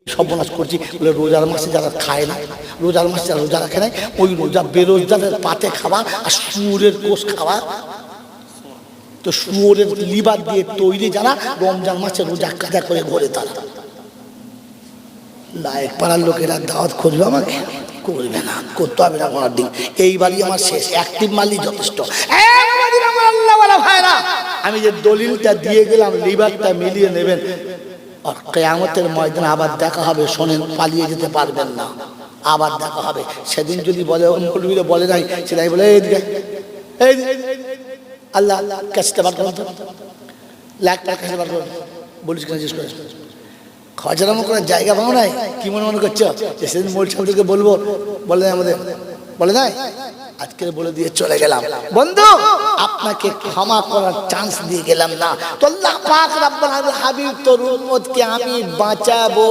সর্বনাশ করছি বলে রোজার মাসে যারা খায় না, রোজার মাসে যারা রোজা রাখে না, ওই রোজা বেরোজগারের পাতে খাওয়া আর শুয়োরের কোষ খাওয়া। তো শুয়োরের লিভার দিয়ে তৈরি যারা রমজান মাসে রোজা কাজা করে ঘরে তারা লায়েক পাড়ার লোকেরা দাওয়াত করবে, আমাকে করবে না, করতে হবে না কোনো দিন। এইবারই আমার শেষ, অ্যাক্টিভ মারলি যথেষ্ট। আমি যে দলিলটা দিয়ে গেলাম লিভারটা মিলিয়ে নেবেন, আর কিয়ামতের ময়দানে আবার দেখা হবে। শোনেন, পালিয়ে যেতে পারবেন না, আবার দেখা হবে। সেদিন যদি বলে মৌলবীরা বলে নাই, সেটাই বলে এইদিকে এই আল্লাহ আল্লাহ কাছে বার করুন তো, লাখটার কাছে বার করুন, বলিস কেন জিজ্ঞেস করে খরচারাম করার জায়গা পাও নাই, কি মনে করছো যে সেদিন মোল সাহেবকে বলবো, বলে নাই আমাদের, বলে নাই, আজকে বলে দিয়ে চলে গেলাম। বন্ধু, আপনাকে ক্ষমা করার চান্স দিয়ে গেলাম না তো আল্লাহ পাক রব্বুল আলামিন হাবিব তোর উম্মতকে আমি বাঁচাবো।